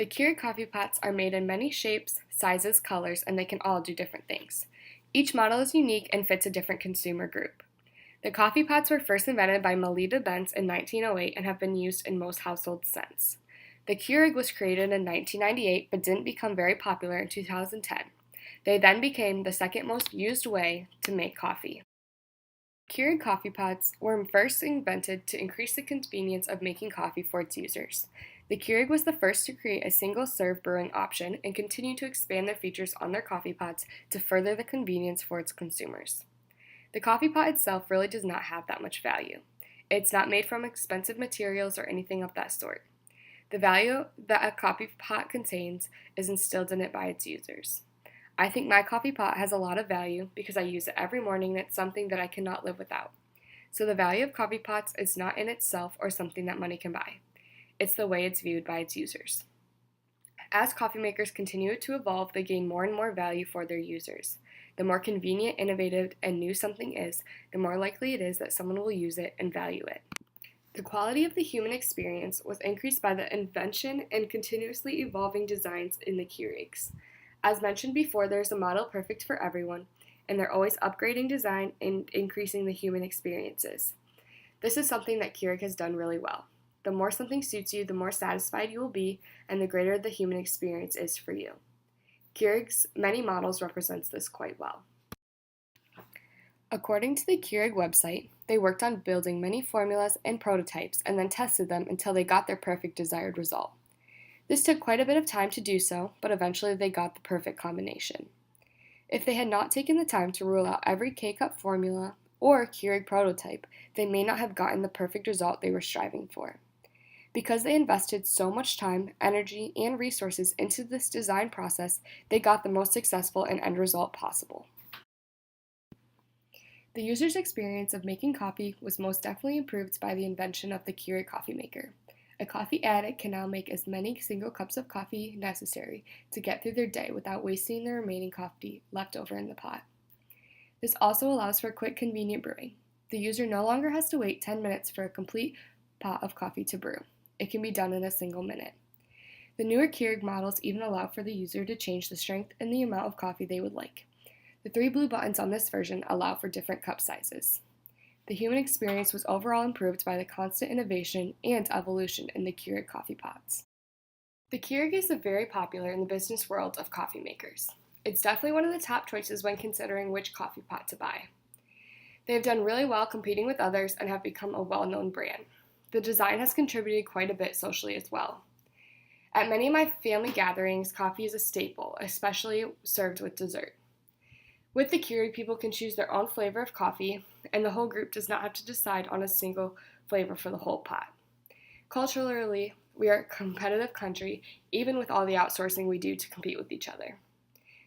The Keurig coffee pots are made in many shapes, sizes, colors, and they can all do different things. Each model is unique and fits a different consumer group. The coffee pots were first invented by Melita Benz in 1908 and have been used in most households since. The Keurig was created in 1998 but didn't become very popular in 2010. They then became the second most used way to make coffee. Keurig coffee pots were first invented to increase the convenience of making coffee for its users. The Keurig was the first to create a single-serve brewing option and continued to expand their features on their coffee pots to further the convenience for its consumers. The coffee pot itself really does not have that much value. It's not made from expensive materials or anything of that sort. The value that a coffee pot contains is instilled in it by its users. I think my coffee pot has a lot of value because I use it every morning and it's something that I cannot live without. So the value of coffee pots is not in itself or something that money can buy. It's the way it's viewed by its users. As coffee makers continue to evolve, they gain more and more value for their users. The more convenient, innovative, and new something is, the more likely it is that someone will use it and value it. The quality of the human experience was increased by the invention and continuously evolving designs in the Keurigs. As mentioned before, there's a model perfect for everyone, and they're always upgrading design and increasing the human experiences. This is something that Keurig has done really well. The more something suits you, the more satisfied you will be, and the greater the human experience is for you. Keurig's many models represents this quite well. According to the Keurig website, they worked on building many formulas and prototypes and then tested them until they got their perfect desired result. This took quite a bit of time to do so, but eventually they got the perfect combination. If they had not taken the time to rule out every K-cup formula or Keurig prototype, they may not have gotten the perfect result they were striving for. Because they invested so much time, energy, and resources into this design process, they got the most successful and end result possible. The user's experience of making coffee was most definitely improved by the invention of the Keurig coffee maker. A coffee addict can now make as many single cups of coffee necessary to get through their day without wasting the remaining coffee left over in the pot. This also allows for quick, convenient brewing. The user no longer has to wait 10 minutes for a complete pot of coffee to brew. It can be done in a single minute. The newer Keurig models even allow for the user to change the strength and the amount of coffee they would like. The 3 blue buttons on this version allow for different cup sizes. The human experience was overall improved by the constant innovation and evolution in the Keurig coffee pots. The Keurig is very popular in the business world of coffee makers. It's definitely one of the top choices when considering which coffee pot to buy. They have done really well competing with others and have become a well-known brand. The design has contributed quite a bit socially as well. At many of my family gatherings, coffee is a staple, especially served with dessert. With the Keurig, people can choose their own flavor of coffee, and the whole group does not have to decide on a single flavor for the whole pot. Culturally, we are a competitive country, even with all the outsourcing we do to compete with each other.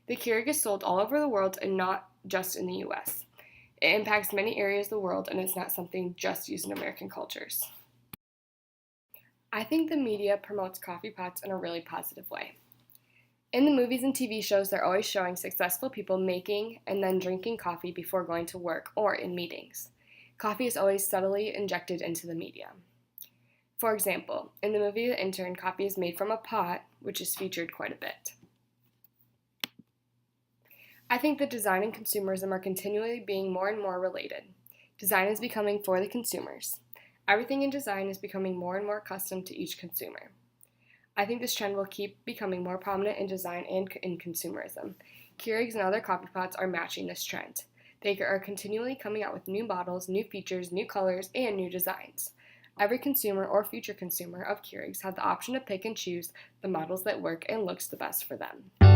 The Keurig is sold all over the world and not just in the US. It impacts many areas of the world, and it's not something just used in American cultures. I think the media promotes coffee pots in a really positive way. In the movies and TV shows, they're always showing successful people making and then drinking coffee before going to work or in meetings. Coffee is always subtly injected into the media. For example, in the movie The Intern, coffee is made from a pot, which is featured quite a bit. I think that design and consumerism are continually being more and more related. Design is becoming for the consumers. Everything in design is becoming more and more custom to each consumer. I think this trend will keep becoming more prominent in design and in consumerism. Keurigs and other coffee pots are matching this trend. They are continually coming out with new models, new features, new colors, and new designs. Every consumer or future consumer of Keurigs have the option to pick and choose the models that work and looks the best for them.